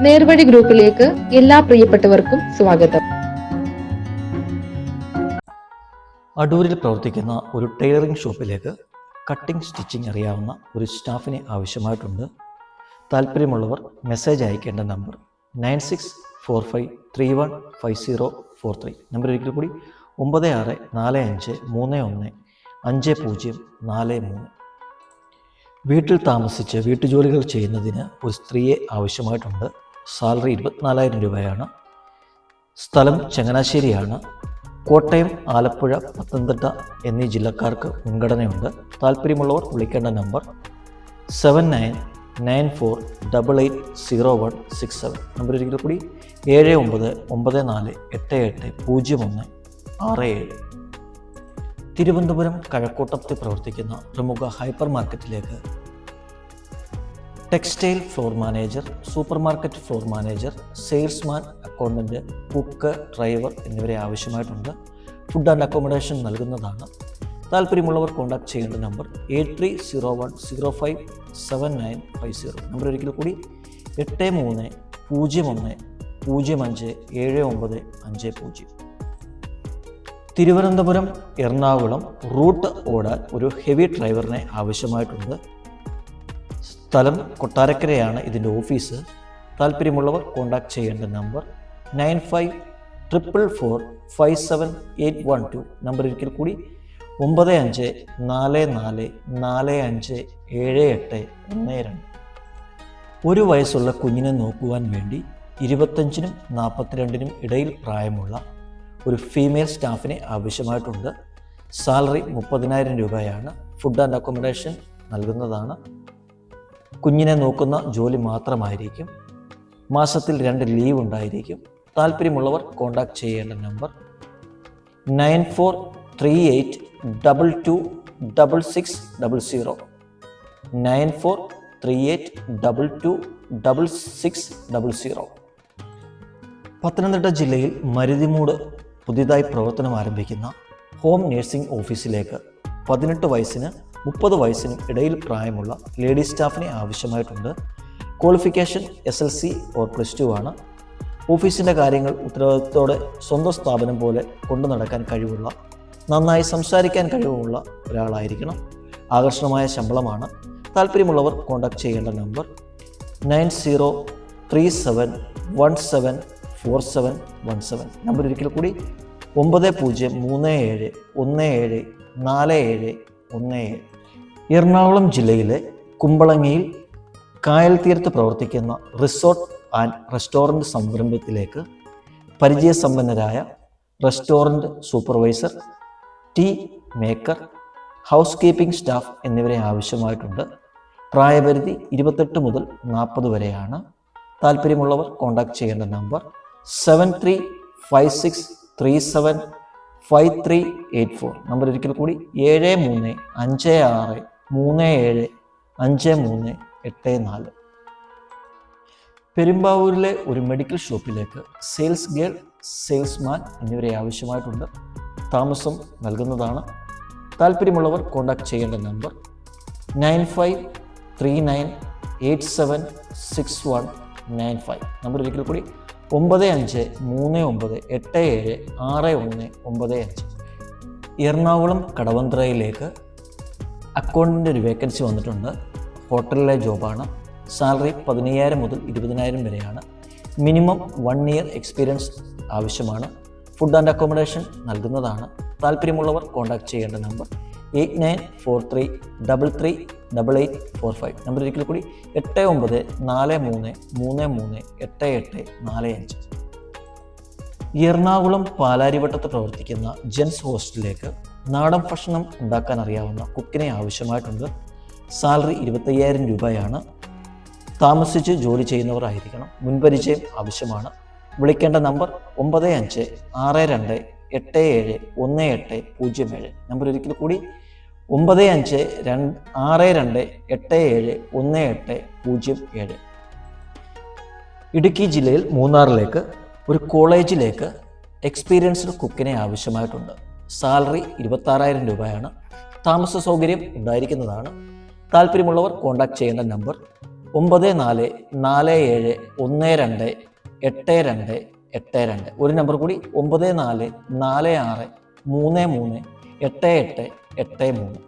നേർവഴി ഗ്രൂപ്പിലേക്ക് എല്ലാ പ്രിയപ്പെട്ടവർക്കും സ്വാഗതം. അടൂരിൽ പ്രവർത്തിക്കുന്ന ഒരു ടൈലറിംഗ് ഷോപ്പിലേക്ക് കട്ടിംഗ് സ്റ്റിച്ചിങ് അറിയാവുന്ന ഒരു സ്റ്റാഫിനെ ആവശ്യമായിട്ടുണ്ട്. താല്പര്യമുള്ളവർ മെസ്സേജ് അയക്കേണ്ട നമ്പർ 9645315043. നമ്പർ ഒരിക്കൽ കൂടി 9645315043. വീട്ടിൽ താമസിച്ച് വീട്ടുജോലികൾ ചെയ്യുന്നതിന് ഒരു സ്ത്രീയെ ആവശ്യമായിട്ടുണ്ട്. സാലറി 24,000 രൂപയാണ്. സ്ഥലം ചങ്ങനാശ്ശേരിയാണ്. കോട്ടയം, ആലപ്പുഴ, പത്തനംതിട്ട എന്നീ ജില്ലക്കാർക്ക് മുൻഗണനയുണ്ട്. താല്പര്യമുള്ളവർ വിളിക്കേണ്ട നമ്പർ 7994880167. നമ്പർ ഒരിക്കൽ കൂടി 7994880167. തിരുവനന്തപുരം കഴക്കൂട്ടത്തിൽ പ്രവർത്തിക്കുന്ന പ്രമുഖ ഹൈപ്പർ മാർക്കറ്റിലേക്ക് textile floor manager, super market floor manager, salesman, accountant, cook, driver എന്നിവരെ ആവശ്യമായിട്ടുണ്ട്. ഫുഡ് ആൻഡ് അക്കോമഡേഷൻ നൽകുന്നതാണ്. താല്പര്യമുള്ളവർ കോൺടാക്ട് ചെയ്യേണ്ട നമ്പർ 8301057950. നമ്പർ ഒരിക്കൽ കൂടി 8301057950. തിരുവനന്തപുരം, എറണാകുളം റൂട്ട് ഓടാൻ ഒരു ഹെവി ഡ്രൈവറിനെ ആവശ്യമായിട്ടുണ്ട്. സ്ഥലം കൊട്ടാരക്കരയാണ് ഇതിൻ്റെ ഓഫീസ്. താല്പര്യമുള്ളവർ കോൺടാക്ട് ചെയ്യേണ്ട നമ്പർ 9544457812. നമ്പർ ഒരിക്കൽ കൂടി 9544457812. ഒരു വയസ്സുള്ള കുഞ്ഞിനെ നോക്കുവാൻ വേണ്ടി 25-നും 42-നും ഇടയിൽ പ്രായമുള്ള ഒരു ഫീമെയിൽ സ്റ്റാഫിനെ ആവശ്യമായിട്ടുണ്ട്. സാലറി 30,000 രൂപയാണ്. ഫുഡ് ആൻഡ് അക്കോമഡേഷൻ നൽകുന്നതാണ്. കുഞ്ഞിനെ നോക്കുന്ന ജോലി മാത്രമായിരിക്കും. മാസത്തിൽ 2 ലീവ് ഉണ്ടായിരിക്കും. താല്പര്യമുള്ളവർ കോൺടാക്ട് ചെയ്യേണ്ട നമ്പർ 9438226600. 9438226600. പത്തനംതിട്ട ജില്ലയിൽ മരുതിമൂട് പുതിയതായി പ്രവർത്തനം ആരംഭിക്കുന്ന ഹോം നഴ്സിംഗ് ഓഫീസിലേക്ക് 18 വയസ്സിന് 30 വയസ്സിനും ഇടയിൽ പ്രായമുള്ള ലേഡി സ്റ്റാഫിനെ ആവശ്യമായിട്ടുണ്ട്. ക്വാളിഫിക്കേഷൻ SLC ഓർ +2 ആണ്. ഓഫീസിൻ്റെ കാര്യങ്ങൾ ഉത്തരവാദിത്തത്തോടെ സ്വന്തം സ്ഥാപനം പോലെ കൊണ്ടു നടക്കാൻ കഴിവുള്ള, നന്നായി സംസാരിക്കാൻ കഴിവുള്ള ഒരാളായിരിക്കണം. ആകർഷണമായ ശമ്പളമാണ്. താല്പര്യമുള്ളവർ കോൺടാക്ട് ചെയ്യേണ്ട നമ്പർ 9037174717. നമ്പർ ഒരിക്കൽ കൂടി 9037174717. എറണാകുളം ജില്ലയിലെ കുമ്പളങ്ങിയിൽ കായൽ തീരത്ത് പ്രവർത്തിക്കുന്ന റിസോർട്ട് ആൻഡ് റെസ്റ്റോറൻറ്റ് സംരംഭത്തിലേക്ക് പരിചയസമ്പന്നരായ restaurant supervisor, tea maker, housekeeping staff എന്നിവരെ ആവശ്യമായിട്ടുണ്ട്. പ്രായപരിധി 28 മുതൽ 40 വരെയാണ്. താല്പര്യമുള്ളവർ കോൺടാക്ട് ചെയ്യേണ്ട നമ്പർ 7356375384. നമ്പർ ഒരിക്കൽ കൂടി 7356375384. പെരുമ്പാവൂരിലെ ഒരു മെഡിക്കൽ ഷോപ്പിലേക്ക് സെയിൽസ് ഗേൾ, സെയിൽസ്മാൻ എന്നിവരെ ആവശ്യമായിട്ടുണ്ട്. താമസം നൽകുന്നതാണ്. താല്പര്യമുള്ളവർ കോൺടാക്ട് ചെയ്യേണ്ട നമ്പർ 9539876195. നമ്പർ ഒരിക്കൽ കൂടി 9539876195. എറണാകുളം കടവന്ത്രയിലേക്ക് അക്കൗണ്ടൻ്റ് ഒരു വേക്കൻസി വന്നിട്ടുണ്ട്. ഹോട്ടലിലെ ജോബാണ്. സാലറി 15,000 മുതൽ 20,000 വരെയാണ്. മിനിമം 1 ഇയർ എക്സ്പീരിയൻസ് ആവശ്യമാണ്. ഫുഡ് ആൻഡ് അക്കോമഡേഷൻ നൽകുന്നതാണ്. താല്പര്യമുള്ളവർ കോൺടാക്ട് ചെയ്യേണ്ട നമ്പർ 8943338845. നമ്പർ ഒരിക്കൽ കൂടി 8943338845. എറണാകുളം പാലാരിവട്ടത്ത് പ്രവർത്തിക്കുന്ന ജെൻസ് ഹോസ്റ്റലിലേക്ക് നാടൻ ഭക്ഷണം ഉണ്ടാക്കാൻ അറിയാവുന്ന കുക്കിനെ ആവശ്യമായിട്ടുണ്ട്. സാലറി 25,000 രൂപയാണ്. താമസിച്ച് ജോലി ചെയ്യുന്നവർ ആയിരിക്കണം. മുൻപരിചയം ആവശ്യമാണ്. വിളിക്കേണ്ട നമ്പർ 9562871807. നമ്പർ ഒരിക്കൽ കൂടി 9562871807. ഇടുക്കി ജില്ലയിൽ മൂന്നാറിലേക്ക് ഒരു കോളേജിലേക്ക് എക്സ്പീരിയൻസ്ഡ് കുക്കിനെ ആവശ്യമായിട്ടുണ്ട്. സാലറി 26,000 രൂപയാണ്. താമസ സൗകര്യം ഉണ്ടായിരിക്കുന്നതാണ്. താല്പര്യമുള്ളവർ കോൺടാക്ട് ചെയ്യേണ്ട നമ്പർ 9447128282. ഒരു നമ്പർ കൂടി 9446338883.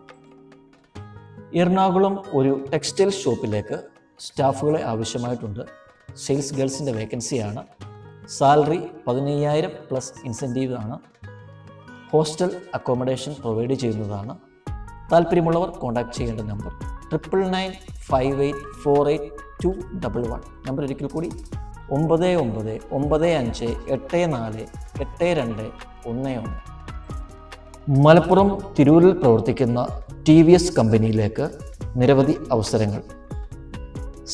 എറണാകുളം ഒരു ടെക്സ്റ്റൈൽ ഷോപ്പിലേക്ക് സ്റ്റാഫുകളെ ആവശ്യമായിട്ടുണ്ട്. സെയിൽസ് ഗേൾസിൻ്റെ വേക്കൻസിയാണ്. സാലറി 15,000 പ്ലസ് ഇൻസെൻറ്റീവ് ആണ്. ഹോസ്റ്റൽ അക്കോമഡേഷൻ പ്രൊവൈഡ് ചെയ്യുന്നതാണ്. താല്പര്യമുള്ളവർ കോൺടാക്ട് ചെയ്യേണ്ട നമ്പർ 9958484211. നമ്പർ ഒരിക്കൽ കൂടി 9995848211. മലപ്പുറം തിരൂരിൽ പ്രവർത്തിക്കുന്ന TVS കമ്പനിയിലേക്ക് നിരവധി അവസരങ്ങൾ.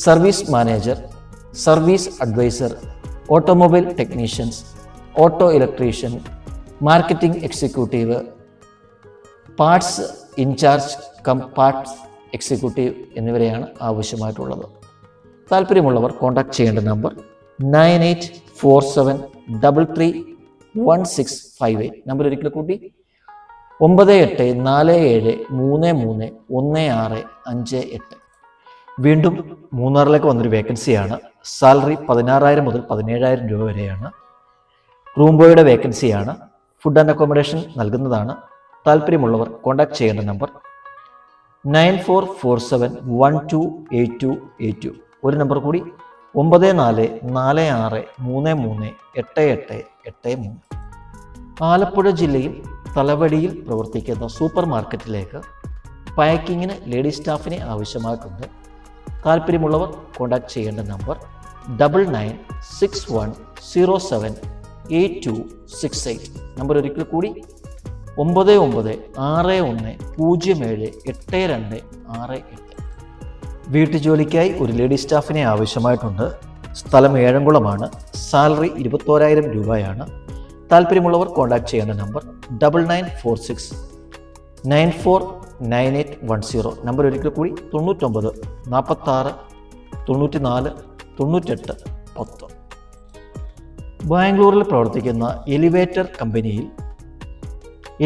Service manager, service advisor, automobile technicians, auto electrician, marketing executive, parts in charge parts executive എന്നിവരെയാണ് ആവശ്യമായിട്ടുള്ളത്. താല്പര്യമുള്ളവർ കോൺടാക്ട് ചെയ്യേണ്ട നമ്പർ 9847331658. നമ്പർ ഒരിക്കൽ കൂട്ടി 9847331658. വീണ്ടും മൂന്നാറിലേക്ക് വന്നൊരു വേക്കൻസിയാണ്. സാലറി 16,000 മുതൽ 17,000 രൂപ വരെയാണ്. റൂം ബോയുടെ വേക്കൻസിയാണ്. ഫുഡ് ആൻഡ് അക്കോമഡേഷൻ നൽകുന്നതാണ്. താല്പര്യമുള്ളവർ കോൺടാക്ട് ചെയ്യേണ്ട നമ്പർ 9447128282. ഒരു നമ്പർ കൂടി 9446338883. ആലപ്പുഴ ജില്ലയിൽ തലവടിയിൽ പ്രവർത്തിക്കുന്ന സൂപ്പർ മാർക്കറ്റിലേക്ക് പാക്കിങ്ങിന് ലേഡീസ് സ്റ്റാഫിനെ ആവശ്യമായിട്ടുണ്ട്. താല്പര്യമുള്ളവർ കോൺടാക്ട് ചെയ്യേണ്ട നമ്പർ 9961078268. നമ്പർ ഒരിക്കൽ കൂടി 9961078268. വീട്ടുജോലിക്കായി ഒരു ലേഡീസ് സ്റ്റാഫിനെ ആവശ്യമായിട്ടുണ്ട്. സ്ഥലം ഏഴംകുളമാണ്. സാലറി 21,000 രൂപയാണ്. താല്പര്യമുള്ളവർ കോൺടാക്ട് ചെയ്യേണ്ട നമ്പർ 9946949810. നമ്പർ ഒരിക്കൽ കൂടി 9946949810. ബാംഗ്ലൂരിൽ പ്രവർത്തിക്കുന്ന എലിവേറ്റർ കമ്പനിയിൽ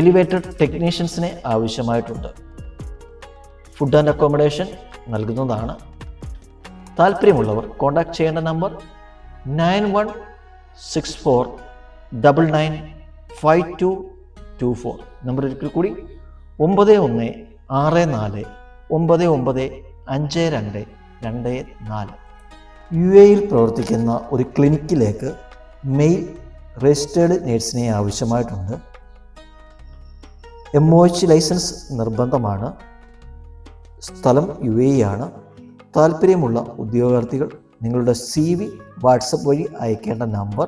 എലിവേറ്റർ ടെക്നീഷ്യൻസിനെ ആവശ്യമായിട്ടുണ്ട്. ഫുഡ് ആൻഡ് അക്കോമഡേഷൻ നൽകുന്നതാണ്. താല്പര്യമുള്ളവർ കോൺടാക്ട് ചെയ്യേണ്ട നമ്പർ 9164995224. നമ്പർ ഒരിക്കൽ കൂടി 9164995224. UAEയിൽ പ്രവർത്തിക്കുന്ന ഒരു ക്ലിനിക്കിലേക്ക് മെയിൽ രജിസ്റ്റേർഡ് നേഴ്സിനെ ആവശ്യമായിട്ടുണ്ട്. MOH ലൈസൻസ് നിർബന്ധമാണ്. സ്ഥലം UAE ആണ്. താല്പര്യമുള്ള ഉദ്യോഗാർത്ഥികൾ നിങ്ങളുടെ CV വാട്സപ്പ് വഴി അയക്കേണ്ട നമ്പർ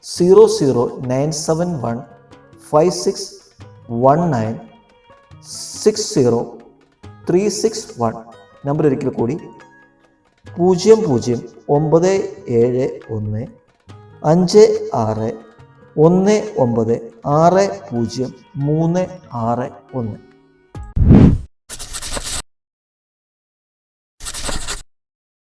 0097556016361. നമ്പർ ഒരിക്കൽ കൂടി 0097156196196031.